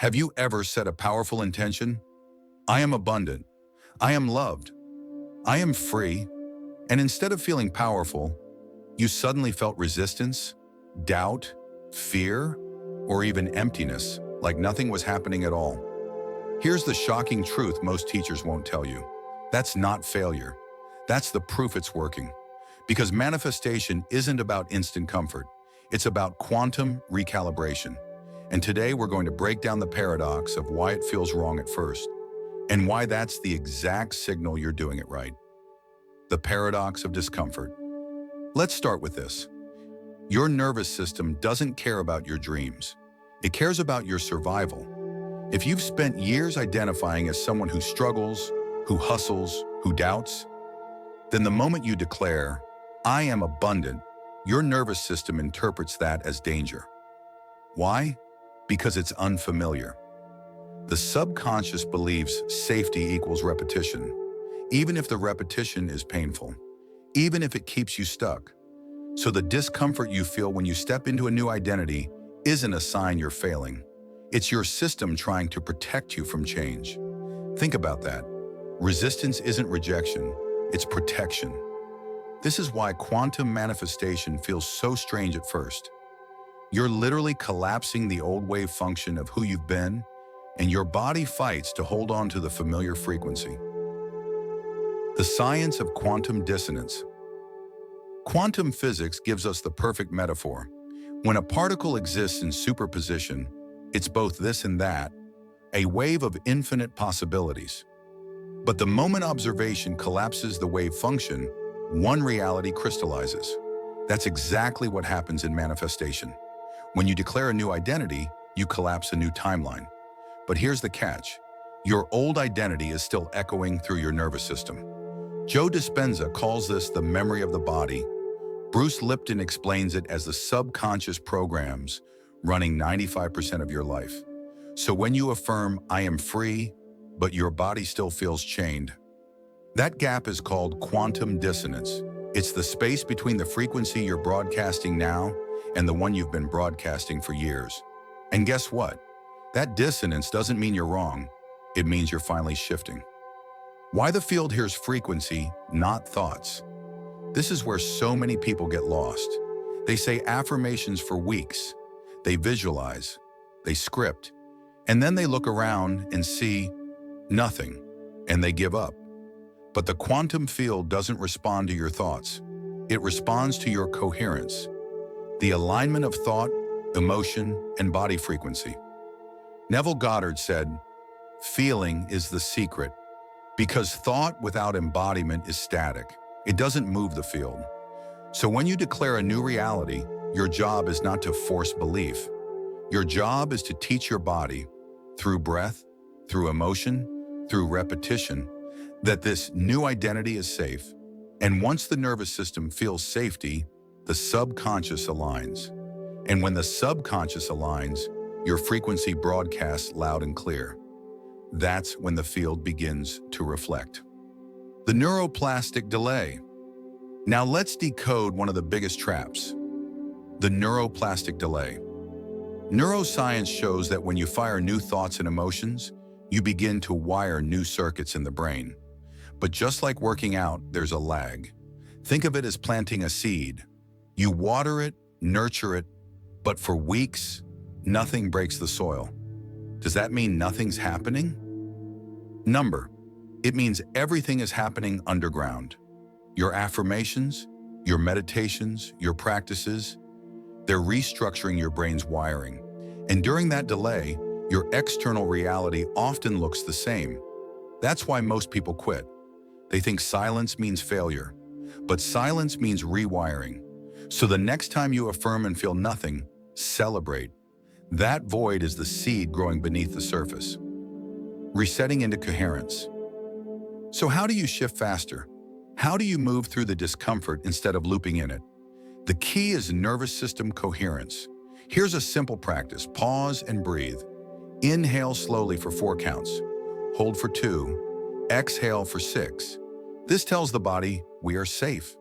Have you ever set a powerful intention? I am abundant. I am loved. I am free. And instead of feeling powerful, you suddenly felt resistance, doubt, fear, or even emptiness, like nothing was happening at all. Here's the shocking truth most teachers won't tell you. That's not failure. That's the proof it's working. Because manifestation isn't about instant comfort. It's about quantum recalibration. And today we're going to break down the paradox of why it feels wrong at first, and why that's the exact signal you're doing it right. The paradox of discomfort. Let's start with this. Your nervous system doesn't care about your dreams. It cares about your survival. If you've spent years identifying as someone who struggles, who hustles, who doubts, then the moment you declare, I am abundant, your nervous system interprets that as danger. Why? Because it's unfamiliar. The subconscious believes safety equals repetition, even if the repetition is painful, even if it keeps you stuck. So the discomfort you feel when you step into a new identity isn't a sign you're failing. It's your system trying to protect you from change. Think about that. Resistance isn't rejection, it's protection. This is why quantum manifestation feels so strange at first. You're literally collapsing the old wave function of who you've been, and your body fights to hold on to the familiar frequency. The science of quantum dissonance. Quantum physics gives us the perfect metaphor. When a particle exists in superposition, it's both this and that, a wave of infinite possibilities. But the moment observation collapses the wave function, one reality crystallizes. That's exactly what happens in manifestation. When you declare a new identity, you collapse a new timeline. But here's the catch. Your old identity is still echoing through your nervous system. Joe Dispenza calls this the memory of the body. Bruce Lipton explains it as the subconscious programs running 95% of your life. So when you affirm, I am free, but your body still feels chained, that gap is called quantum dissonance. It's the space between the frequency you're broadcasting now and the one you've been broadcasting for years. And guess what? That dissonance doesn't mean you're wrong. It means you're finally shifting. Why the field hears frequency, not thoughts? This is where so many people get lost. They say affirmations for weeks. They visualize, they script, and then they look around and see nothing, and they give up. But the quantum field doesn't respond to your thoughts. It responds to your coherence, the alignment of thought, emotion, and body frequency. Neville Goddard said, feeling is the secret, because thought without embodiment is static. It doesn't move the field. So when you declare a new reality, your job is not to force belief. Your job is to teach your body, through breath, through emotion, through repetition, that this new identity is safe. And once the nervous system feels safety, the subconscious aligns. And when the subconscious aligns, your frequency broadcasts loud and clear. That's when the field begins to reflect. The neuroplastic delay. Now let's decode one of the biggest traps, the neuroplastic delay. Neuroscience shows that when you fire new thoughts and emotions, you begin to wire new circuits in the brain. But just like working out, there's a lag. Think of it as planting a seed. You water it, nurture it, but for weeks, nothing breaks the soil. Does that mean nothing's happening? It means everything is happening underground. Your affirmations, your meditations, your practices, they're restructuring your brain's wiring. And during that delay, your external reality often looks the same. That's why most people quit. They think silence means failure, but silence means rewiring. So the next time you affirm and feel nothing, celebrate. That void is the seed growing beneath the surface. Resetting into coherence. So how do you shift faster? How do you move through the discomfort instead of looping in it? The key is nervous system coherence. Here's a simple practice. Pause and breathe. Inhale slowly for 4 counts. Hold for 2. Exhale for 6. This tells the body, we are safe.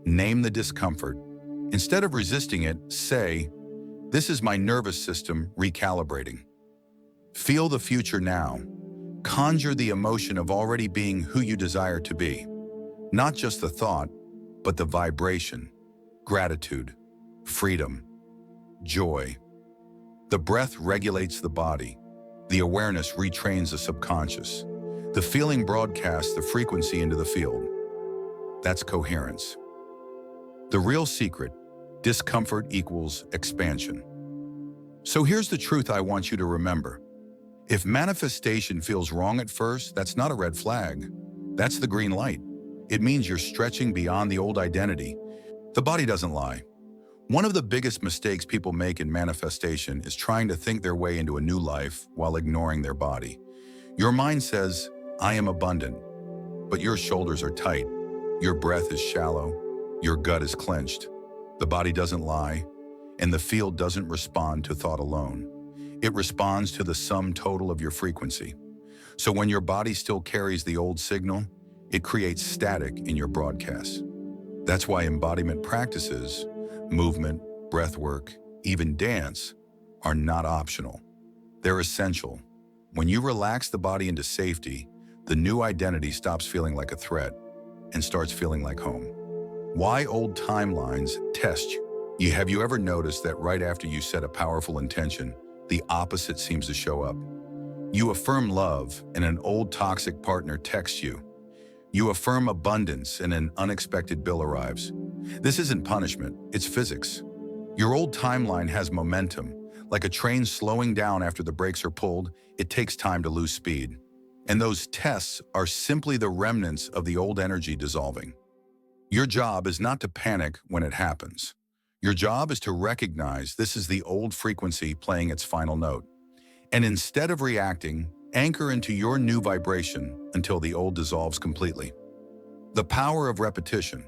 Name the discomfort. Instead of resisting it, say, this is my nervous system recalibrating. Feel the future now. Conjure the emotion of already being who you desire to be. Not just the thought, but the vibration, gratitude, freedom, joy. The breath regulates the body. The awareness retrains the subconscious. The feeling broadcasts the frequency into the field. That's coherence. The real secret, discomfort equals expansion. So here's the truth I want you to remember. If manifestation feels wrong at first, that's not a red flag. That's the green light. It means you're stretching beyond the old identity. The body doesn't lie. One of the biggest mistakes people make in manifestation is trying to think their way into a new life while ignoring their body. Your mind says, I am abundant, but your shoulders are tight, your breath is shallow, your gut is clenched. The body doesn't lie, and the field doesn't respond to thought alone. It responds to the sum total of your frequency. So when your body still carries the old signal, it creates static in your broadcasts. That's why embodiment practices, movement, breath work, even dance, are not optional. They're essential. When you relax the body into safety, the new identity stops feeling like a threat and starts feeling like home. Why old timelines test you? Have you ever noticed that right after you set a powerful intention, the opposite seems to show up? You affirm love and an old toxic partner texts you. You affirm abundance and an unexpected bill arrives. This isn't punishment, it's physics. Your old timeline has momentum. Like a train slowing down after the brakes are pulled, it takes time to lose speed. And those tests are simply the remnants of the old energy dissolving. Your job is not to panic when it happens. Your job is to recognize this is the old frequency playing its final note. And instead of reacting, anchor into your new vibration until the old dissolves completely. The power of repetition.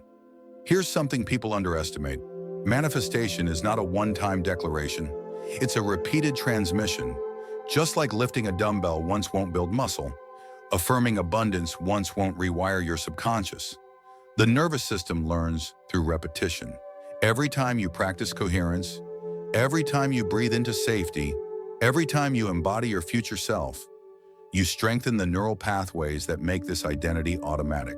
Here's something people underestimate. Manifestation is not a one-time declaration. It's a repeated transmission. Just like lifting a dumbbell once won't build muscle, affirming abundance once won't rewire your subconscious. The nervous system learns through repetition. Every time you practice coherence, every time you breathe into safety, every time you embody your future self, you strengthen the neural pathways that make this identity automatic.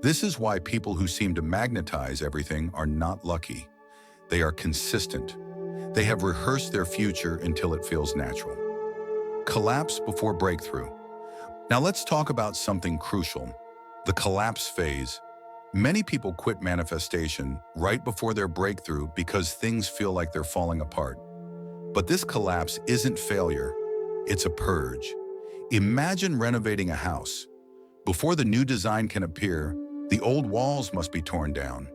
This is why people who seem to magnetize everything are not lucky. They are consistent. They have rehearsed their future until it feels natural. Collapse before breakthrough. Now let's talk about something crucial, the collapse phase. Many people quit manifestation right before their breakthrough because things feel like they're falling apart. But this collapse isn't failure, it's a purge. Imagine renovating a house. Before the new design can appear, the old walls must be torn down.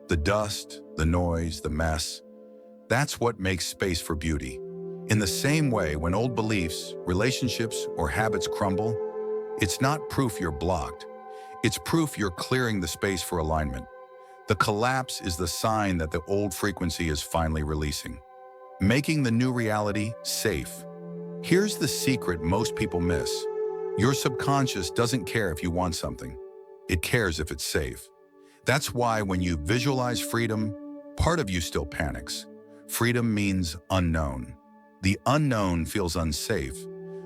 The dust, the noise, the mess. That's what makes space for beauty. In the same way, when old beliefs, relationships, or habits crumble, it's not proof you're blocked. It's proof you're clearing the space for alignment. The collapse is the sign that the old frequency is finally releasing, making the new reality safe. Here's the secret most people miss. Your subconscious doesn't care if you want something. It cares if it's safe. That's why when you visualize freedom, part of you still panics. Freedom means unknown. The unknown feels unsafe,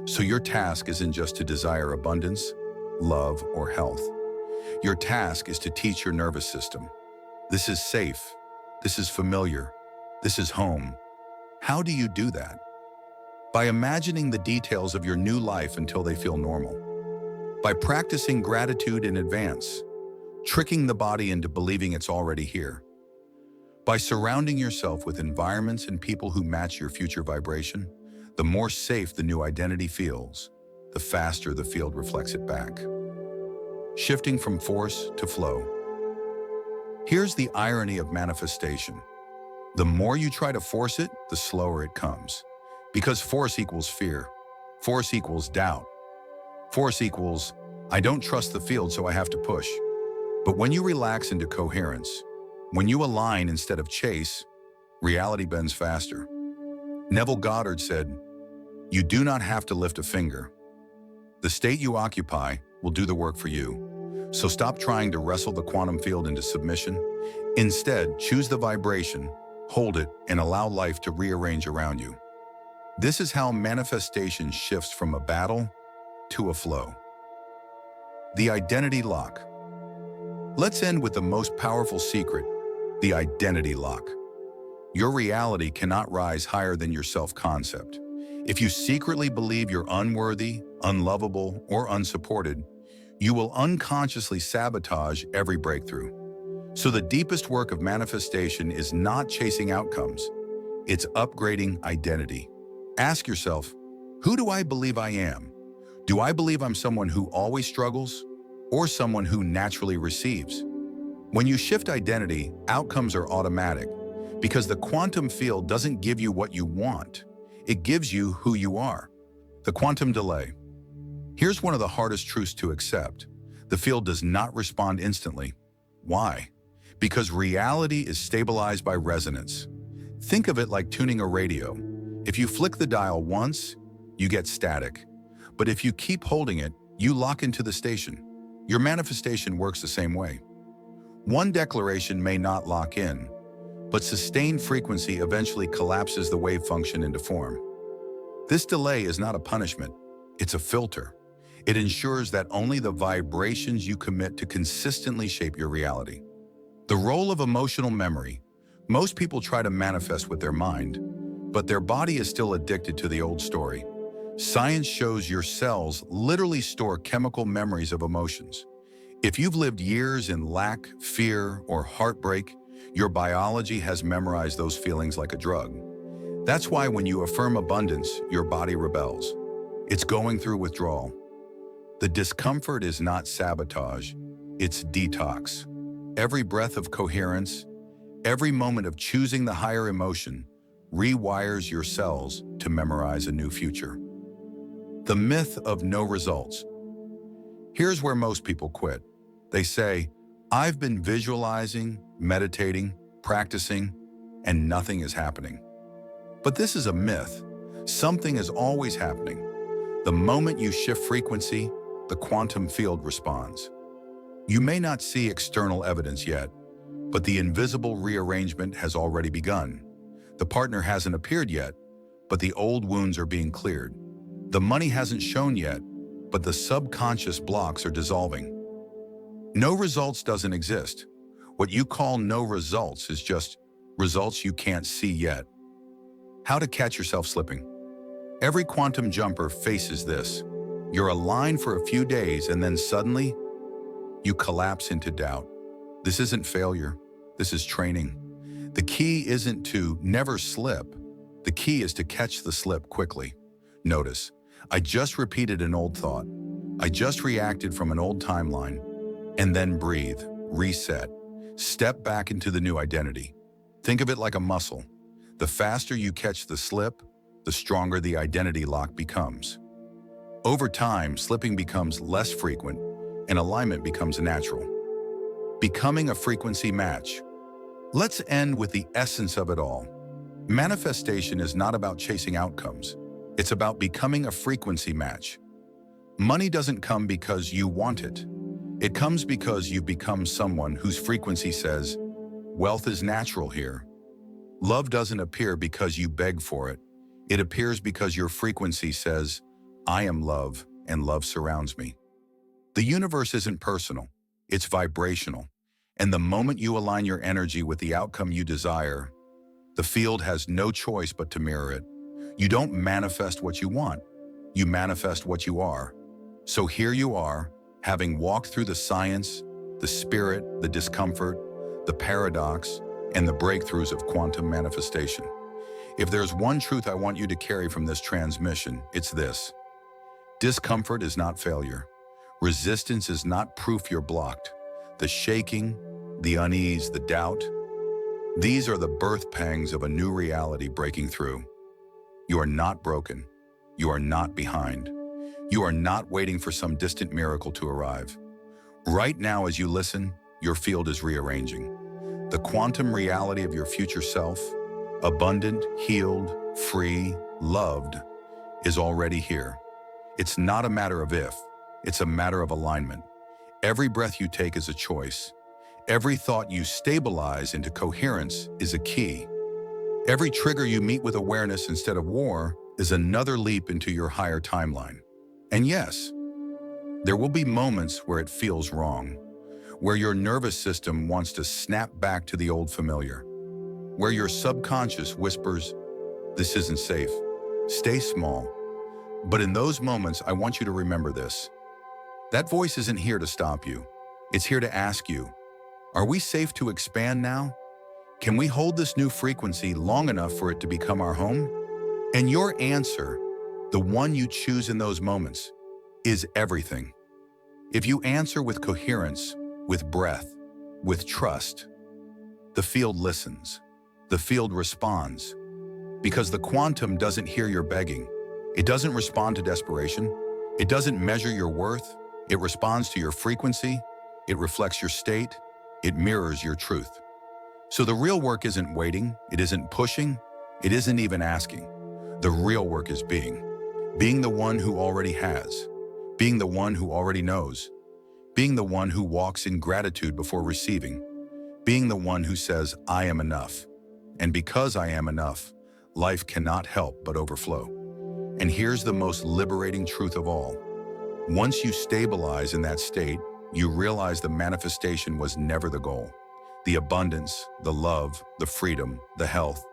so your task isn't just to desire abundance, love, or health. Your task is to teach your nervous system. This is safe. This is familiar. This is home. How do you do that? By imagining the details of your new life until they feel normal. By practicing gratitude in advance, tricking the body into believing it's already here. By surrounding yourself with environments and people who match your future vibration, the more safe the new identity feels, the faster the field reflects it back. Shifting from force to flow. Here's the irony of manifestation. The more you try to force it, the slower it comes. Because force equals fear. Force equals doubt. Force equals, I don't trust the field, so I have to push. But when you relax into coherence, when you align instead of chase, reality bends faster. Neville Goddard said, you do not have to lift a finger. The state you occupy will do the work for you. So stop trying to wrestle the quantum field into submission. Instead, choose the vibration, hold it, and allow life to rearrange around you. This is how manifestation shifts from a battle to a flow. The identity lock. Let's end with the most powerful secret, the identity lock. Your reality cannot rise higher than your self-concept. If you secretly believe you're unworthy, unlovable, or unsupported, you will unconsciously sabotage every breakthrough. So the deepest work of manifestation is not chasing outcomes, it's upgrading identity. Ask yourself, who do I believe I am? Do I believe I'm someone who always struggles, or someone who naturally receives? When you shift identity, outcomes are automatic, because the quantum field doesn't give you what you want, it gives you who you are. The quantum delay. Here's one of the hardest truths to accept. The field does not respond instantly. Why? Because reality is stabilized by resonance. Think of it like tuning a radio. If you flick the dial once, you get static. But if you keep holding it, you lock into the station. Your manifestation works the same way. One declaration may not lock in, but sustained frequency eventually collapses the wave function into form. This delay is not a punishment, it's a filter. It ensures that only the vibrations you commit to consistently shape your reality. The role of emotional memory. Most people try to manifest with their mind, but their body is still addicted to the old story. Science shows your cells literally store chemical memories of emotions. If you've lived years in lack, fear, or heartbreak, your biology has memorized those feelings like a drug. That's why when you affirm abundance, your body rebels. It's going through withdrawal. The discomfort is not sabotage, it's detox. Every breath of coherence, every moment of choosing the higher emotion, rewires your cells to memorize a new future. The myth of no results. Here's where most people quit. They say, I've been visualizing, meditating, practicing, and nothing is happening. But this is a myth. Something is always happening. The moment you shift frequency, the quantum field responds. You may not see external evidence yet, but the invisible rearrangement has already begun. The partner hasn't appeared yet, but the old wounds are being cleared. The money hasn't shown yet, but the subconscious blocks are dissolving. No results doesn't exist. What you call no results is just results you can't see yet. How to catch yourself slipping. Every quantum jumper faces this. You're aligned for a few days and then suddenly, you collapse into doubt. This isn't failure, this is training. The key isn't to never slip. The key is to catch the slip quickly. Notice, I just repeated an old thought. I just reacted from an old timeline. And then breathe, reset, step back into the new identity. Think of it like a muscle. The faster you catch the slip, the stronger the identity lock becomes. Over time, slipping becomes less frequent and alignment becomes natural. Becoming a frequency match. Let's end with the essence of it all. Manifestation is not about chasing outcomes. It's about becoming a frequency match. Money doesn't come because you want it. It comes because you've become someone whose frequency says, wealth is natural here. Love doesn't appear because you beg for it. It appears because your frequency says, I am love and love surrounds me. The universe isn't personal, it's vibrational. And the moment you align your energy with the outcome you desire, the field has no choice but to mirror it. You don't manifest what you want, you manifest what you are. So here you are, having walked through the science, the spirit, the discomfort, the paradox, and the breakthroughs of quantum manifestation. If there's one truth I want you to carry from this transmission, it's this. Discomfort is not failure. Resistance is not proof you're blocked. The shaking, the unease, the doubt, these are the birth pangs of a new reality breaking through. You are not broken. You are not behind. You are not waiting for some distant miracle to arrive. Right now, as you listen, your field is rearranging. The quantum reality of your future self, abundant, healed, free, loved, is already here. It's not a matter of if, it's a matter of alignment. Every breath you take is a choice. Every thought you stabilize into coherence is a key. Every trigger you meet with awareness instead of war is another leap into your higher timeline. And yes, there will be moments where it feels wrong, where your nervous system wants to snap back to the old familiar, where your subconscious whispers, "This isn't safe. Stay small." But in those moments, I want you to remember this. That voice isn't here to stop you. It's here to ask you, are we safe to expand now? Can we hold this new frequency long enough for it to become our home? And your answer, the one you choose in those moments, is everything. If you answer with coherence, with breath, with trust, the field listens. The field responds. Because the quantum doesn't hear your begging. It doesn't respond to desperation. It doesn't measure your worth. It responds to your frequency. It reflects your state. It mirrors your truth. So the real work isn't waiting. It isn't pushing. It isn't even asking. The real work is being. Being the one who already has. Being the one who already knows. Being the one who walks in gratitude before receiving. Being the one who says, I am enough. And because I am enough, life cannot help but overflow. And here's the most liberating truth of all. Once you stabilize in that state, you realize the manifestation was never the goal. The abundance, the love, the freedom, the health,